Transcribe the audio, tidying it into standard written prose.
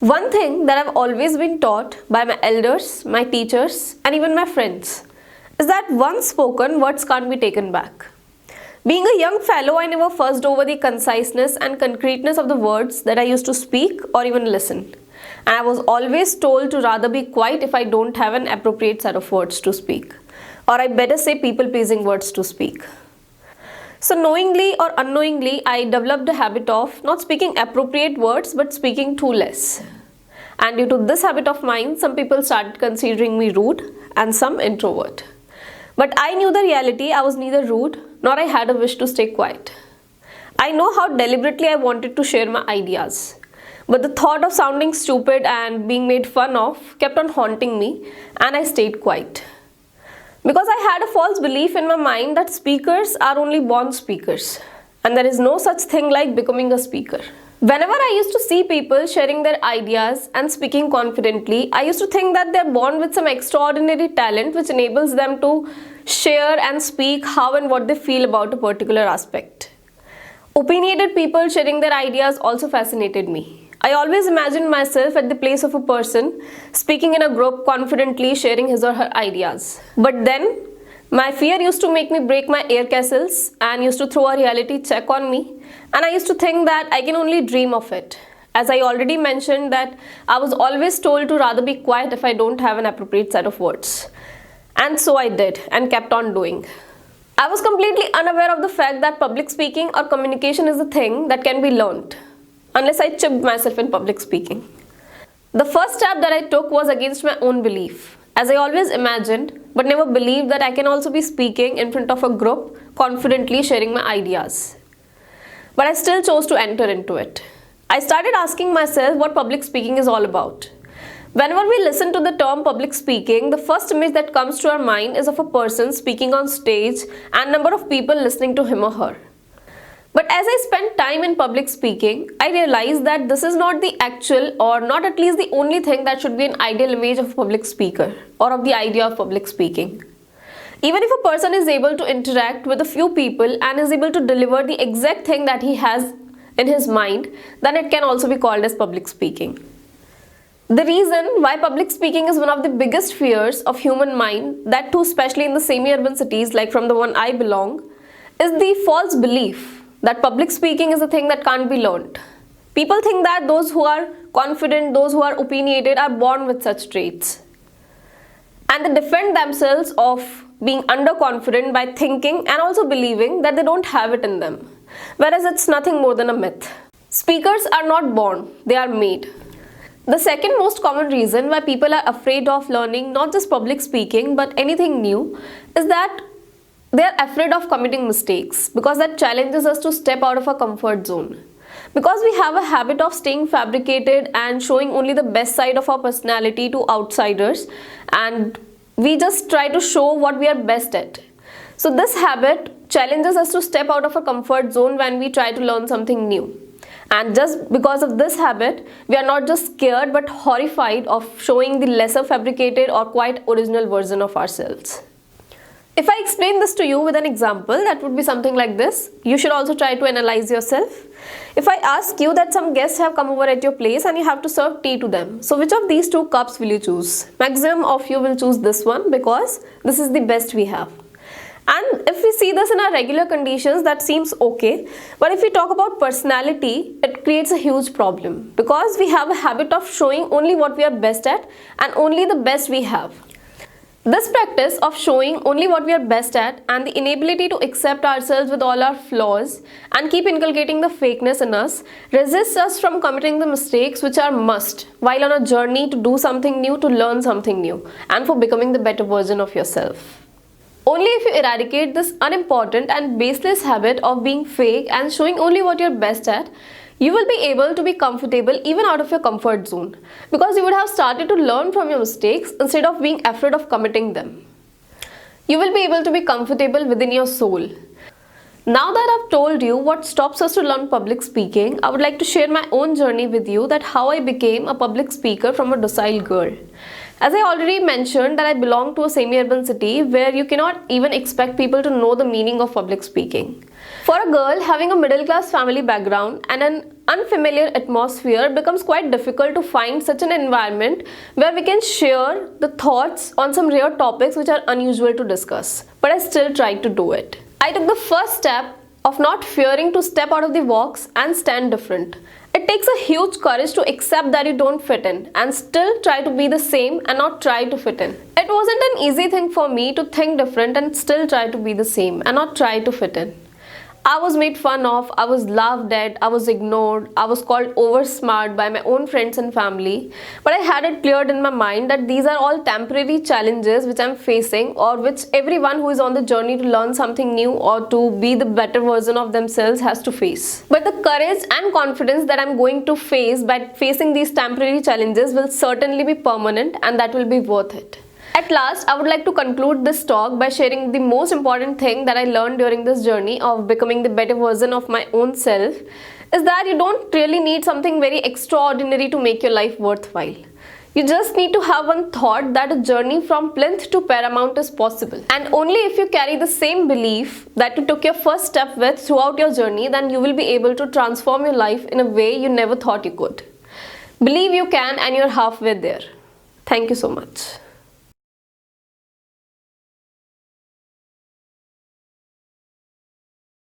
One thing that I've always been taught by my elders, my teachers, and even my friends is that once spoken, words can't be taken back. Being a young fellow, I never fussed over the conciseness and concreteness of the words that I used to speak or even listen. And I was always told to rather be quiet if I don't have an appropriate set of words to speak. Or I better say people-pleasing words to speak. So knowingly or unknowingly, I developed the habit of not speaking appropriate words but speaking too less. And due to this habit of mine, some people started considering me rude and some introvert. But I knew the reality. I was neither rude nor I had a wish to stay quiet. I know how deliberately I wanted to share my ideas. But the thought of sounding stupid and being made fun of kept on haunting me, and I stayed quiet. Because I had a false belief in my mind that speakers are only born speakers and there is no such thing like becoming a speaker. Whenever I used to see people sharing their ideas and speaking confidently, I used to think that they're born with some extraordinary talent which enables them to share and speak how and what they feel about a particular aspect. Opinionated people sharing their ideas also fascinated me. I always imagined myself at the place of a person speaking in a group confidently sharing his or her ideas. But then my fear used to make me break my air castles and used to throw a reality check on me, and I used to think that I can only dream of it. As I already mentioned that I was always told to rather be quiet if I don't have an appropriate set of words. And so I did and kept on doing. I was completely unaware of the fact that public speaking or communication is a thing that can be learned. Unless I chipped myself in public speaking. The first step that I took was against my own belief, as I always imagined but never believed that I can also be speaking in front of a group, confidently sharing my ideas. But I still chose to enter into it. I started asking myself what public speaking is all about. Whenever we listen to the term public speaking, the first image that comes to our mind is of a person speaking on stage and number of people listening to him or her. But as I spent time in public speaking, I realized that this is not the actual or not at least the only thing that should be an ideal image of a public speaker or of the idea of public speaking. Even if a person is able to interact with a few people and is able to deliver the exact thing that he has in his mind, then it can also be called as public speaking. The reason why public speaking is one of the biggest fears of human mind, that too especially in the semi-urban cities like from the one I belong, is the false belief that public speaking is a thing that can't be learned. People think that those who are confident, those who are opinionated are born with such traits. And they defend themselves of being underconfident by thinking and also believing that they don't have it in them. Whereas it's nothing more than a myth. Speakers are not born, they are made. The second most common reason why people are afraid of learning not just public speaking but anything new is that they are afraid of committing mistakes because that challenges us to step out of our comfort zone. Because we have a habit of staying fabricated and showing only the best side of our personality to outsiders, and we just try to show what we are best at. So this habit challenges us to step out of our comfort zone when we try to learn something new. And just because of this habit, we are not just scared but horrified of showing the lesser fabricated or quite original version of ourselves. If I explain this to you with an example, that would be something like this. You should also try to analyze yourself. If I ask you that some guests have come over at your place and you have to serve tea to them, so which of these two cups will you choose? Maximum of you will choose this one because this is the best we have. And if we see this in our regular conditions, that seems okay. But if we talk about personality, it creates a huge problem because we have a habit of showing only what we are best at and only the best we have. This practice of showing only what we are best at and the inability to accept ourselves with all our flaws and keep inculcating the fakeness in us resists us from committing the mistakes which are must while on a journey to do something new, to learn something new, and for becoming the better version of yourself. Only if you eradicate this unimportant and baseless habit of being fake and showing only what you're best at, you will be able to be comfortable even out of your comfort zone because you would have started to learn from your mistakes instead of being afraid of committing them. You will be able to be comfortable within your soul. Now that I've told you what stops us to learn public speaking, I would like to share my own journey with you, that how I became a public speaker from a docile girl. As I already mentioned that I belong to a semi-urban city where you cannot even expect people to know the meaning of public speaking. For a girl, having a middle-class family background and an unfamiliar atmosphere becomes quite difficult to find such an environment where we can share the thoughts on some rare topics which are unusual to discuss. But I still tried to do it. I took the first step of not fearing to step out of the box and stand different. It takes a huge courage to accept that you don't fit in and still try to be the same and not try to fit in. It wasn't an easy thing for me to think different and still try to be the same and not try to fit in. I was made fun of, I was laughed at, I was ignored, I was called over smart by my own friends and family. But I had it cleared in my mind that these are all temporary challenges which I'm facing or which everyone who is on the journey to learn something new or to be the better version of themselves has to face. But the courage and confidence that I'm going to face by facing these temporary challenges will certainly be permanent and that will be worth it. At last, I would like to conclude this talk by sharing the most important thing that I learned during this journey of becoming the better version of my own self is that you don't really need something very extraordinary to make your life worthwhile. You just need to have one thought that a journey from plinth to paramount is possible. And only if you carry the same belief that you took your first step with throughout your journey, then you will be able to transform your life in a way you never thought you could. Believe you can and you're halfway there. Thank you so much.